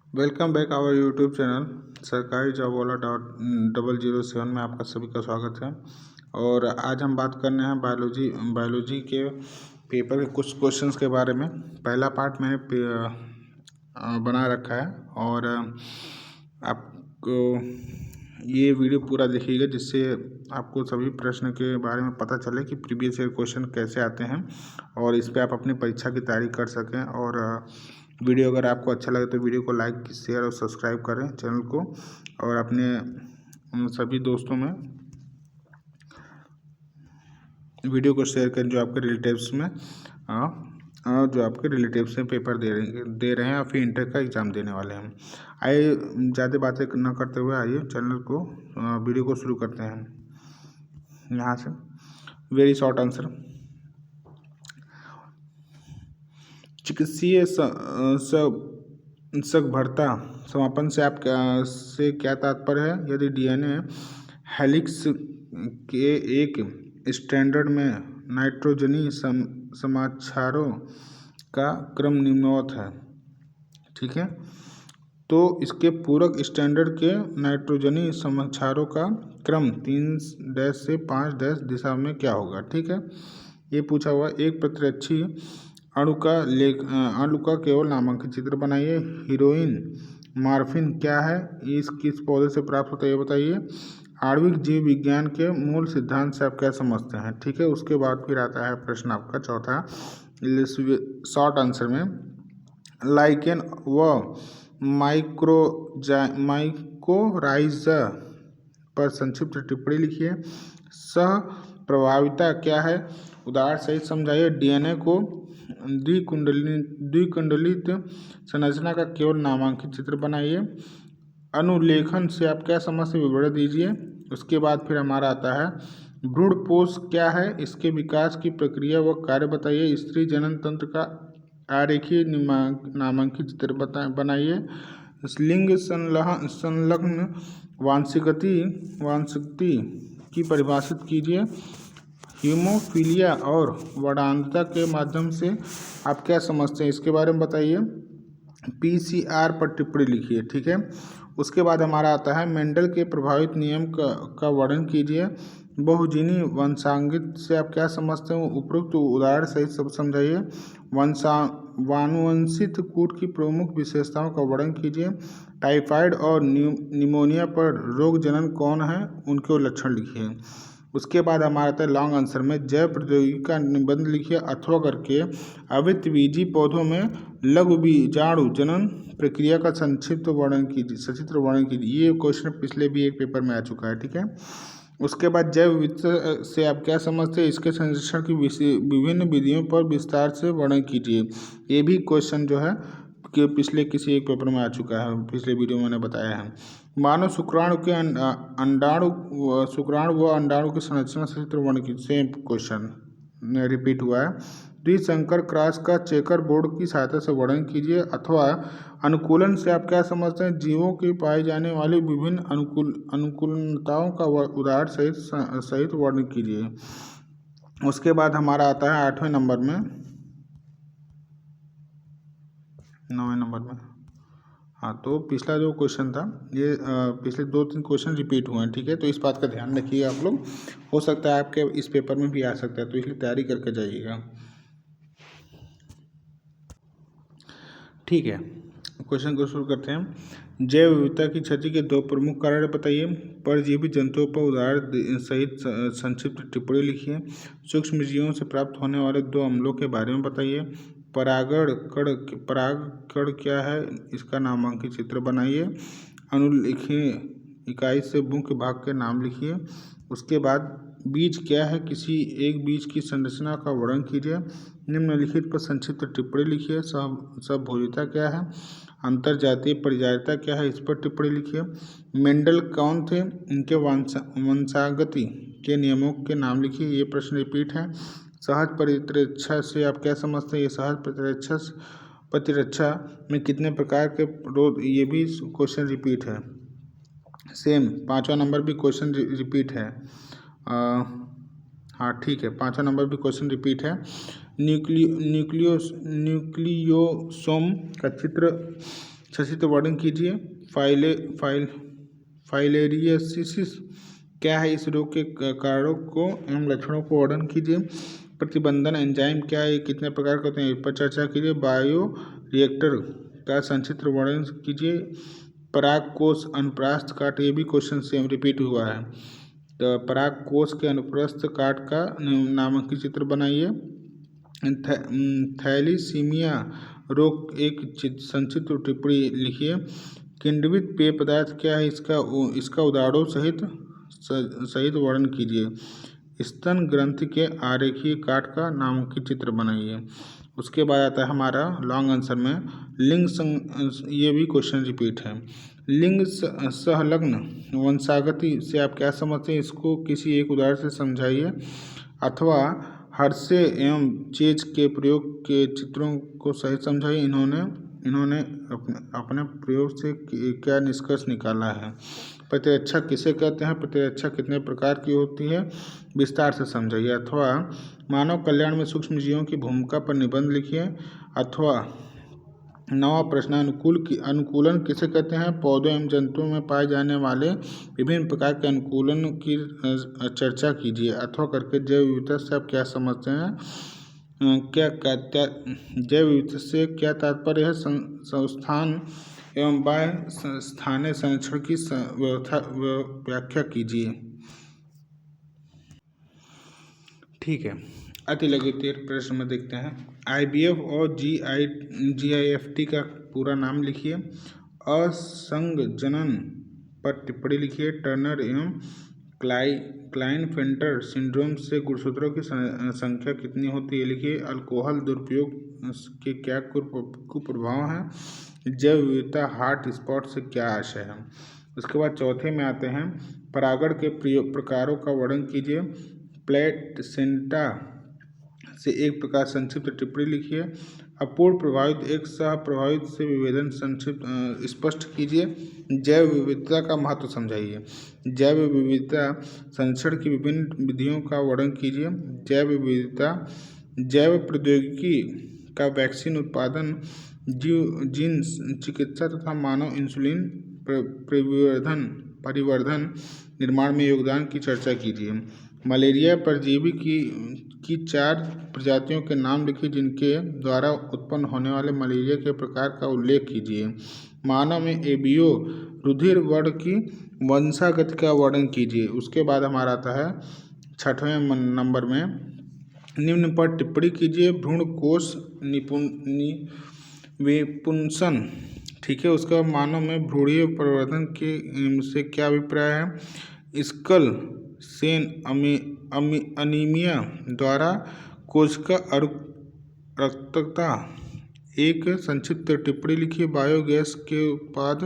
Welcome back our YouTube channel सरकारी job वाला .007 में आपका सभी का स्वागत है। और आज हम बात करने हैं बायोलॉजी के पेपर के कुछ क्वेश्चंस के बारे में। पहला पार्ट मैंने बना रखा है और आपको ये वीडियो पूरा देखिएगा जिससे आपको सभी प्रश्न के बारे में पता चले कि प्रीवियस ईयर क्वेश्चन कैसे आते हैं और इस पर आप अपनी परीक्षा की तैयारी कर सकें। और वीडियो अगर आपको अच्छा लगे तो वीडियो को लाइक शेयर और सब्सक्राइब करें चैनल को, और अपने सभी दोस्तों में वीडियो को शेयर करें जो आपके रिलेटिव्स में पेपर दे रहे हैं या फिर इंटर का एग्ज़ाम देने वाले हैं। आइए ज़्यादा बातें न करते हुए आइए वीडियो को शुरू करते हैं। यहाँ से वेरी शॉर्ट आंसर। चिकित्सीय सकभरता समापन से क्या तात्पर्य है? यदि डीएनए हेलिक्स के एक स्ट्रैंड में नाइट्रोजनी समाचारों का क्रम निम्नवत है, ठीक है, तो इसके पूरक स्ट्रैंड के नाइट्रोजनी समाचारों का क्रम 3 से 5 दिशा में क्या होगा? ठीक है, ये पूछा हुआ। एक प्रतिरक्षी अणु का केवल नामांकित चित्र बनाइए। हीरोइन मॉर्फिन क्या है? इस किस पौधे से प्राप्त होता है ये बताइए। आणविक जीव विज्ञान के मूल सिद्धांत से आप क्या समझते हैं? ठीक है, उसके बाद फिर आता है प्रश्न आपका चौथा शॉर्ट आंसर में। लाइकेन व माइकोराइजा पर संक्षिप्त टिप्पणी लिखिए। सह प्रभाविता क्या है? उदाहरण सहित समझाइए। डीएनए को द्विकुंडलित संरचना का केवल नामांकित चित्र बनाइए। अनुलेखन से आप क्या समझते हैं विवरण दीजिए। उसके बाद फिर हमारा आता है भ्रूणपोष क्या है? इसके विकास की प्रक्रिया व कार्य बताइए। स्त्री जनन तंत्र का आरेखीय नामांकित चित्र बनाइए। लिंग संलग्न वांछिकति की परिभाषित कीजिए। हीमोफीलिया और वर्णांधता के माध्यम से आप क्या समझते हैं इसके बारे में बताइए। पीसीआर पर टिप्पणी लिखिए। ठीक है, उसके बाद हमारा आता है मेंडल के प्रभावित नियम का वर्णन कीजिए। बहुजीनी वंशांगित से आप क्या समझते हैं उपरोक्त उदाहरण सहित सब समझाइए। वानुवंशित कूट की प्रमुख विशेषताओं का वर्णन कीजिए। टाइफाइड और निमोनिया पर रोग जनन कौन है उनके लक्षण लिखिए। उसके बाद हमारा आता है लॉन्ग आंसर में जैव प्रौद्योगिकी का निबंध लिखिए अथवा करके अवितबीजी पौधों में लघु बीजाणु जनन प्रक्रिया का सचित्र वर्णन कीजिए। ये क्वेश्चन पिछले भी एक पेपर में आ चुका है। ठीक है, उसके बाद जैव विविधता से आप क्या समझते हैं? इसके संरक्षण की विभिन्न विधियों पर विस्तार से वर्णन कीजिए। ये भी क्वेश्चन जो है कि पिछले किसी एक पेपर में आ चुका है, पिछले वीडियो में मैंने बताया है। मानव शुक्राणु व अंडाणु की संरचना सचित्र वर्णन की सेम क्वेश्चन रिपीट हुआ है। द्विसंकर क्रॉस का चेकर बोर्ड की सहायता से वर्णन कीजिए। अथवा अनुकूलन से आप क्या समझते हैं? जीवों की पाई जाने वाली विभिन्न अनुकूलताओं का उदाहरण सहित वर्णन कीजिए। उसके बाद हमारा आता है 9वें नंबर में। हाँ, तो पिछला जो क्वेश्चन था ये पिछले 2-3 क्वेश्चन रिपीट हुए हैं। ठीक है, तो इस बात का ध्यान रखिएगा आप लोग। हो सकता है आपके इस पेपर में भी आ सकता है, तो इसलिए तैयारी करके जाइएगा। ठीक है, क्वेश्चन को शुरू करते हैं। जैव विविधता की क्षति के 2 प्रमुख कारण बताइए। परजीवी जंतुओं पर उदाहरण सहित संक्षिप्त टिप्पणी लिखिए। सूक्ष्म जीवों से प्राप्त होने वाले 2 अम्लों के बारे में बताइए। पराग कण क्या है? इसका नामांकित चित्र बनाइए। अनुलेखीय इकाई से मुख्य भाग के नाम लिखिए। उसके बाद बीज क्या है? किसी एक बीज की संरचना का वर्णन कीजिए। निम्नलिखित पर संक्षिप्त टिप्पणी लिखिए। सबभोजिता क्या है? अंतरजातीय परिजातीय क्या है? इस पर टिप्पणी लिखिए। मेंडल कौन थे? इनके वंशागति के नियमों के नाम लिखिए। ये प्रश्न रिपीट है। सहज प्रतिरक्षा से आप क्या समझते हैं? ये सहज प्रतिरक्षा में कितने प्रकार के रोग? ये भी क्वेश्चन रिपीट है। सेम 5वां नंबर भी क्वेश्चन रिपीट है। हाँ ठीक है, 5वां नंबर भी क्वेश्चन रिपीट है। न्यूक्लियोसोम का चित्र सचित्र वर्णन कीजिए। फाइलेरियसिस क्या है, इस रोग के कारणों को एवं लक्षणों को वर्णन कीजिए। प्रतिबंधन एंजाइम क्या है, कितने प्रकार के होते हैं, इस पर चर्चा कीजिए। बायो रिएक्टर का संक्षिप्त वर्णन कीजिए। पराग कोष अनुप्रस्थ काट, ये भी क्वेश्चन से रिपीट हुआ है। तो पराग कोष के अनुप्रस्थ काट का नामांकित चित्र बनाइए। थैलीसीमिया रोग एक संक्षिप्त टिप्पणी लिखिए। किण्वित पेय पदार्थ क्या है, इसका उदाहरणों सहित वर्णन कीजिए। स्तन ग्रंथि के आरेखीय काट का नामांकित चित्र बनाइए। उसके बाद आता है हमारा लॉन्ग आंसर में लिंग ये भी क्वेश्चन रिपीट है। लिंग सहलग्न वंशागति से आप क्या समझते हैं, इसको किसी एक उदाहरण से समझाइए। अथवा हर्षे एवं चेज के प्रयोग के चित्रों को सही समझाइए। इन्होंने अपने प्रयोग से क्या निष्कर्ष निकाला है। प्रतिरक्षा किसे कहते हैं, प्रतिरक्षा कितने प्रकार की होती है, विस्तार से समझाइए। अथवा मानव कल्याण में सूक्ष्म जीवों की भूमिका पर निबंध लिखिए। अथवा नवा प्रश्न अनुकूलन किसे कहते हैं, पौधों एवं जंतुओं में पाए जाने वाले विभिन्न प्रकार के अनुकूलन की चर्चा कीजिए। अथवा करके जैव विविधता से आप क्या समझते हैं, जैव विविधता से क्या तात्पर्य है, संस्थान एवं बाह्य स्थानीय संरक्षण की व्याख्या कीजिए। ठीक है, अति लघुत्तर प्रश्न में देखते हैं। IVF और GIFT का पूरा नाम लिखिए। असंगजनन पर टिप्पणी लिखिए। टर्नर एवं क्लाइनफेल्टर सिंड्रोम से गुणसूत्रों की संख्या कितनी होती है, लिखिए। अल्कोहल दुरुपयोग के क्या कुप्रभाव हैं। जैव विविधता हॉट स्पॉट से क्या आशय है। उसके बाद चौथे में आते हैं, परागण के प्रकारों का वर्णन कीजिए। प्लेसेंटा से एक प्रकार संक्षिप्त टिप्पणी लिखिए। अपूर्ण प्रभावित एक सह प्रभावित से विभेदन संक्षिप्त स्पष्ट कीजिए। जैव विविधता का महत्व समझाइए। जैव विविधता संरक्षण की विभिन्न विधियों का वर्णन कीजिए। जैव विविधता जैव प्रौद्योगिकी का वैक्सीन उत्पादन, जीन चिकित्सा तथा मानव इंसुलिन परिवर्धन निर्माण में योगदान की चर्चा कीजिए। मलेरिया परजीवी की 4 प्रजातियों के नाम लिखिए, जिनके द्वारा उत्पन्न होने वाले मलेरिया के प्रकार का उल्लेख कीजिए। मानव में एबीओ रुधिर वर्ण की वंशागति का वर्णन कीजिए। उसके बाद हमारा आता है 6वें नंबर में, निम्न पर टिप्पणी कीजिए। भ्रूण कोश विपुंसन, ठीक है। उसका मानव में भ्रूणीय परिवर्तन के से क्या अभिप्राय है। स्कल सेन अनीमिया द्वारा कोशिका अरुक्तता, एक संक्षिप्त टिप्पणी लिखिए। बायोगैस के उत्पाद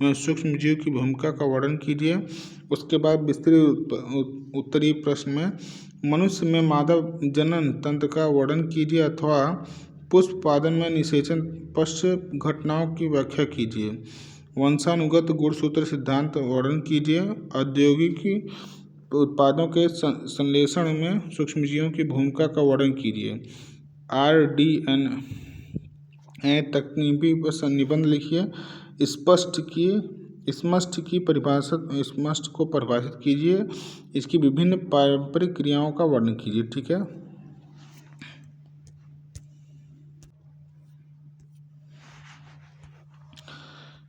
में सूक्ष्म जीव की भूमिका का वर्णन कीजिए। उसके बाद विस्तृत उत्तरीय प्रश्न में, मनुष्य में मानव जनन तंत्र का वर्णन कीजिए। अथवा पुष्पोत्पादन में निषेचन पश्च घटनाओं की व्याख्या कीजिए। वंशानुगत गुणसूत्र सिद्धांत वर्णन कीजिए। औद्योगिक उत्पादों के संश्लेषण में सूक्ष्मजीवों की भूमिका का वर्णन कीजिए। RDNA तकनीकी पर निबंध लिखिए। स्मष्ट को परिभाषित कीजिए। इसकी विभिन्न पारंपरिक क्रियाओं का वर्णन कीजिए। ठीक है,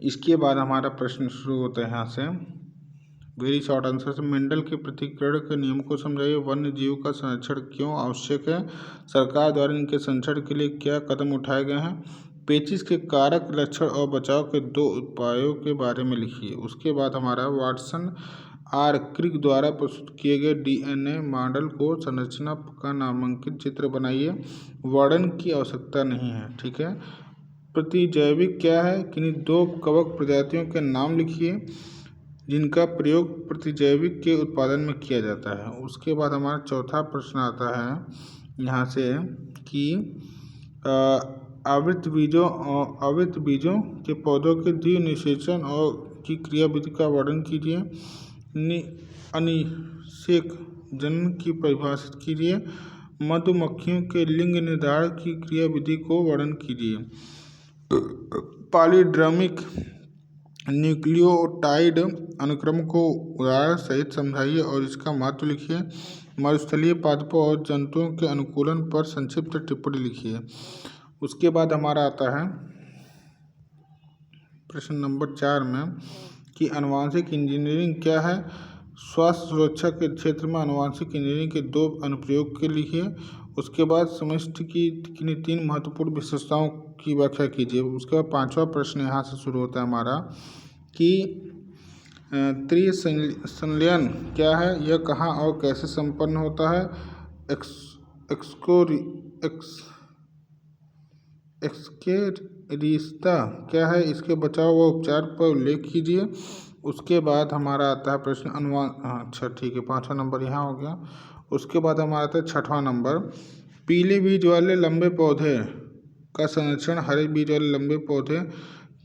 इसके बाद हमारा प्रश्न शुरू होता है यहाँ से। वेरी शॉर्ट आंसर से, मेंडल के पृथक्करण के नियम को समझाइए। वन्य जीव का संरक्षण क्यों आवश्यक है, सरकार द्वारा इनके संरक्षण के लिए क्या कदम उठाए गए हैं। पेचिश के कारक, लक्षण और बचाव के 2 उपायों के बारे में लिखिए। उसके बाद हमारा वाटसन आर क्रिक द्वारा प्रस्तुत किए गए DNA मॉडल को संरचना का नामांकित चित्र बनाइए। वर्णन की आवश्यकता नहीं है। ठीक है, प्रतिजैविक क्या है, किन्हीं 2 कवक प्रजातियों के नाम लिखिए जिनका प्रयोग प्रतिजैविक के उत्पादन में किया जाता है। उसके बाद हमारा चौथा प्रश्न आता है यहाँ से कि आवृत बीजों के पौधों के द्विनिषेचन और की क्रियाविधि का वर्णन कीजिए। अनिषेक जनन की परिभाषित कीजिए। मधुमक्खियों के लिंग निर्धारण की क्रियाविधि को वर्णन कीजिए। पॉलीड्रमिक न्यूक्लियोटाइड अनुक्रम को उदाहरण सहित समझाइए और इसका महत्व लिखिए। मरुस्थलीय पादपों और जंतुओं के अनुकूलन पर संक्षिप्त टिप्पणी लिखिए। उसके बाद हमारा आता है प्रश्न नंबर 4 में कि आनुवंशिक इंजीनियरिंग क्या है। स्वास्थ्य सुरक्षा के क्षेत्र में आनुवंशिक इंजीनियरिंग के 2 अनुप्रयोग के लिखिए। उसके बाद समष्टि की किन्हीं 3 महत्वपूर्ण विशेषताओं की व्याख्या कीजिए। उसके बाद 5वां प्रश्न यहाँ से शुरू होता है हमारा कि त्रिसंलयन क्या है, यह कहाँ और कैसे संपन्न होता है। एक्सकेरिस्ता क्या है, इसके बचाव व उपचार पर उल्लेख कीजिए। उसके बाद हमारा आता है प्रश्न अच्छा ठीक है, 5वां नंबर यहाँ हो गया। उसके बाद हमारा आता है 6वां नंबर, पीले बीज वाले लंबे पौधे का संरक्षण हरे बीज वाले लंबे पौधे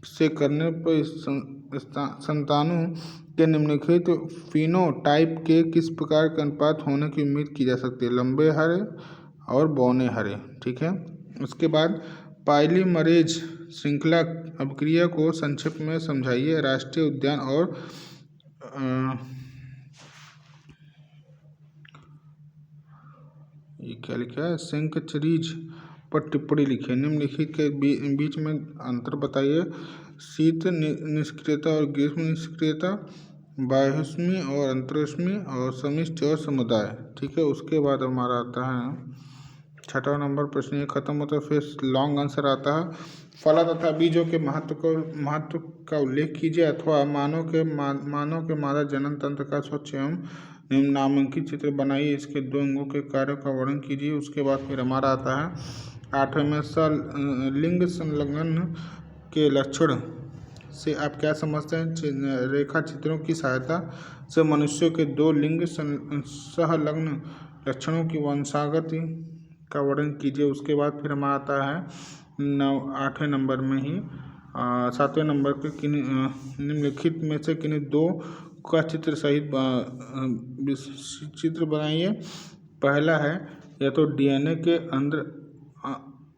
से करने पर संतानों के निम्नलिखित फिनोटाइप के किस प्रकार का अनुपात होने की उम्मीद की जा सकती है। लंबे हरे और बौने हरे। ठीक है। उसके बाद पॉलीमरेज श्रृंखला अभिक्रिया को संक्षेप में समझाइए। राष्ट्रीय उद्यान और ये क्या लिखा है, सेंकचरीज पर टिप्पणी लिखिए। निम्नलिखित के बीच में अंतर बताइए। शीत निष्क्रियता और ग्रीष्म निष्क्रियता, बाह्यऊष्मी और अंतरऊष्मी, और समिष्टि और समुदाय। ठीक है। उसके बाद हमारा आता है 6वां नंबर प्रश्न, ये खत्म होता है। फिर लॉन्ग आंसर आता है, फल तथा बीजों के महत्व का उल्लेख कीजिए अथवा मानव के मादा जनन तंत्र का स्वच्छ एवं नामांकित चित्र बनाइए। इसके 2 अंगों के कार्यों का वर्णन कीजिए। उसके बाद फिर हमारा आता है 8वें में लिंग संलग्न के लक्षण से आप क्या समझते हैं। रेखा चित्रों की सहायता से मनुष्यों के 2 लिंग संलग्न लक्षणों की वंशागत का वर्णन कीजिए। उसके बाद फिर हमारा आता है 8वें नंबर में ही 7वें नंबर के निम्नलिखित में से किन्हीं 2 का चित्र सहित चित्र बनाइए। पहला है या तो डीएनए के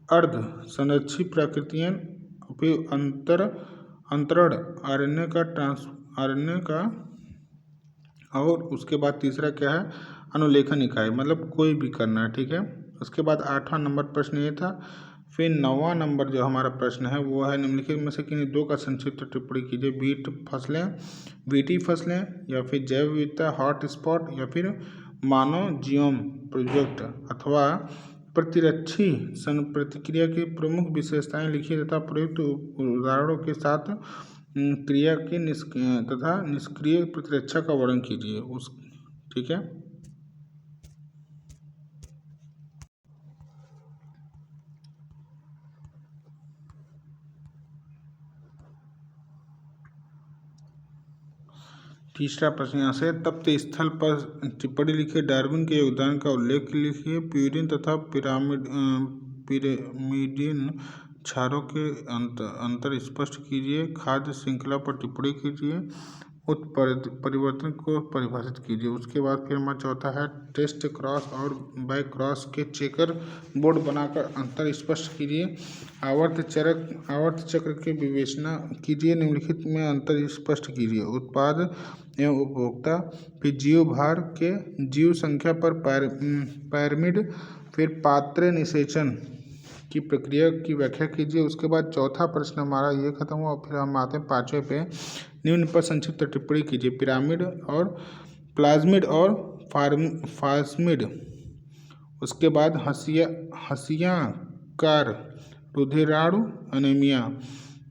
अर्ध संरक्षित प्रकृतियाँ, फिर अंतरण आरएनए का, और उसके बाद तीसरा क्या है, अनुलेखन इकाई, मतलब कोई भी करना है। ठीक है। उसके बाद 8वां नंबर प्रश्न ये था। फिर 9वां नंबर जो हमारा प्रश्न है वो है, निम्नलिखित में से किन्हीं 2 का संक्षिप्त टिप्पणी कीजिए। वीटी फसलें, या फिर जैव विविधता हॉटस्पॉट, या फिर मानव जीनोम प्रोजेक्ट, अथवा प्रतिरक्षी प्रतिक्रिया की प्रमुख विशेषताएं लिखिए तथा प्रयुक्त उदाहरणों के साथ क्रिया की तथा निष्क्रिय प्रतिरक्षा का वर्णन कीजिए। ठीक है। तीसरा प्रश्न यहाँ से, तप्त स्थल पर टिप्पणी लिखिए। डार्विन के योगदान का उल्लेख लिखिए। प्यूरिन तथा पिरामिडियन क्षारों के अंतर स्पष्ट कीजिए। खाद्य श्रृंखला पर टिप्पणी कीजिए। उत्परिवर्तन को परिभाषित कीजिए। उसके बाद फिर हमारा चौथा है, टेस्ट क्रॉस और बैक क्रॉस के चेकर बोर्ड बनाकर अंतर स्पष्ट कीजिए। आवर्त चक्र की विवेचना कीजिए। निम्नलिखित में अंतर स्पष्ट कीजिए। उत्पाद एवं उपभोक्ता, फिर जीव भार के जीव संख्या पर पैरामिड, फिर पात्र निषेचन की प्रक्रिया की व्याख्या कीजिए। उसके बाद चौथा प्रश्न हमारा ये खत्म हुआ। फिर हम आते हैं 5वें पे, निम्न पर संक्षिप्त टिप्पणी कीजिए। पिरामिड और प्लाज्मिड और फास्मिड। उसके बाद हंसियाकार रुधिराणु एनीमिया।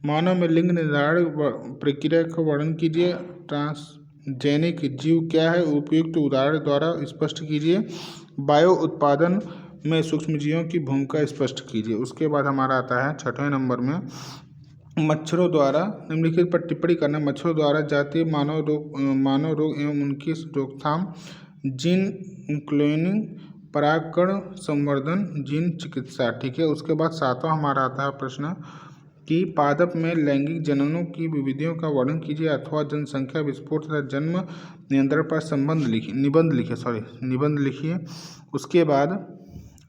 मानव में लिंग निर्धारण प्रक्रिया का वर्णन कीजिए। ट्रांसजेनिक जीव क्या है, उपयुक्त उदाहरण द्वारा स्पष्ट कीजिए। बायो उत्पादन में सूक्ष्मजीवों की भूमिका स्पष्ट कीजिए। उसके बाद हमारा आता है 6वें नंबर में, मच्छरों द्वारा निम्नलिखित पर टिप्पणी करना। मच्छरों द्वारा जातीय मानव रोग एवं उनकी रोकथाम, जीन क्लोनिंग, परागकण संवर्धन, जीन चिकित्सा। ठीक है। उसके बाद 7वां हमारा आता है प्रश्न कि पादप में लैंगिक जननों की विधियों का वर्णन कीजिए अथवा जनसंख्या विस्फोट तथा जन्म नियंत्रण पर निबंध लिखिए। उसके बाद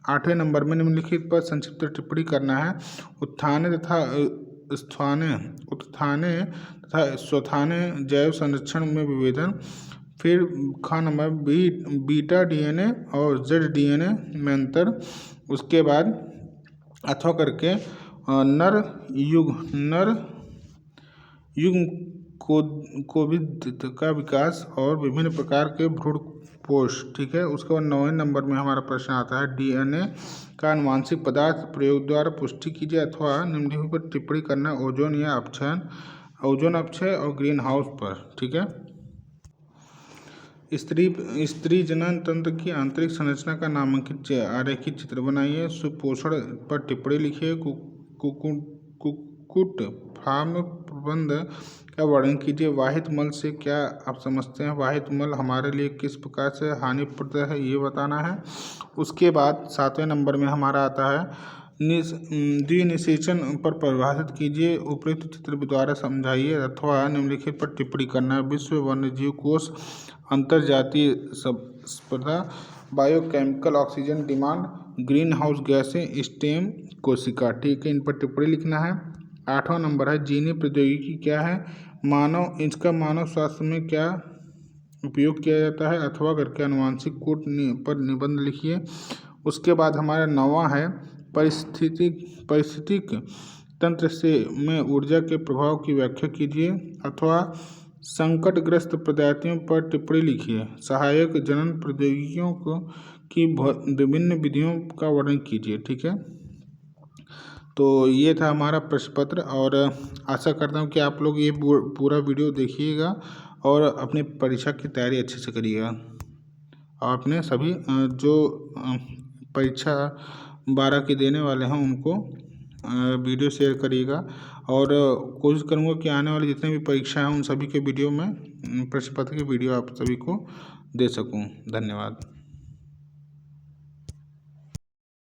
8वें नंबर में निम्नलिखित पर संक्षिप्त टिप्पणी करना है। उत्थान तथा उत्थाने तथा स्वथाने जैव संरक्षण में विभेदन। फिर खा नंबर बीटा डीएनए और जेड डीएनए में अंतर। उसके बाद अथवा करके नर युग्म कोविद का विकास और विभिन्न प्रकार के भ्रूणपोष। ठीक है। उसके बाद 9वें नंबर में हमारा प्रश्न आता है डीएनए का आनुवांशिक पदार्थ प्रयोग द्वारा पुष्टि कीजिए अथवा निम्नलिखित पर टिप्पणी करना ओजोन अपक्षय और ग्रीन हाउस पर। ठीक है। स्त्री जनन तंत्र की आंतरिक संरचना का नामांकित आरेखित चित्र बनाइए। सुपोषण पर टिप्पणी लिखिए। कुक्कुट फार्म प्रबंध का वर्णन कीजिए। वाहित मल से क्या आप समझते हैं? वाहित मल हमारे लिए किस प्रकार से हानिप्रद है ये बताना है। उसके बाद 7वें नंबर में हमारा आता है द्विनिषेचन पर परिभाषित कीजिए। उपयुक्त चित्र द्वारा समझाइए अथवा निम्नलिखित पर टिप्पणी करना है। विश्व वन्यजीव कोष, अंतर्जातीय स्पर्धा, biochemical oxygen demand, green house गैसें, स्टेम कोशिका। ठीक है। इन पर टिप्पणी लिखना है। 8वां नंबर है जीनी प्रौद्योगिकी क्या है? इसका मानव स्वास्थ्य में क्या उपयोग किया जाता है अथवा करके आनुवांशिक कोड पर निबंध लिखिए। उसके बाद हमारा 9वां है पारिस्थितिक तंत्र में ऊर्जा के प्रभाव की व्याख्या कीजिए अथवा संकटग्रस्त प्रजातियों पर टिप्पणी लिखिए। सहायक जनन प्रौद्योगिकियों की विभिन्न विधियों का वर्णन कीजिए। ठीक है। तो ये था हमारा प्रश्न पत्र और आशा करता हूँ कि आप लोग ये पूरा वीडियो देखिएगा और अपनी परीक्षा की तैयारी अच्छे से करिएगा और अपने सभी जो परीक्षा 12 की देने वाले हैं उनको वीडियो शेयर करिएगा और कोशिश करूँगा कि आने वाली जितने भी परीक्षा हैं उन सभी के वीडियो में प्रश्न पत्र की वीडियो आप सभी को दे सकूँ। धन्यवाद।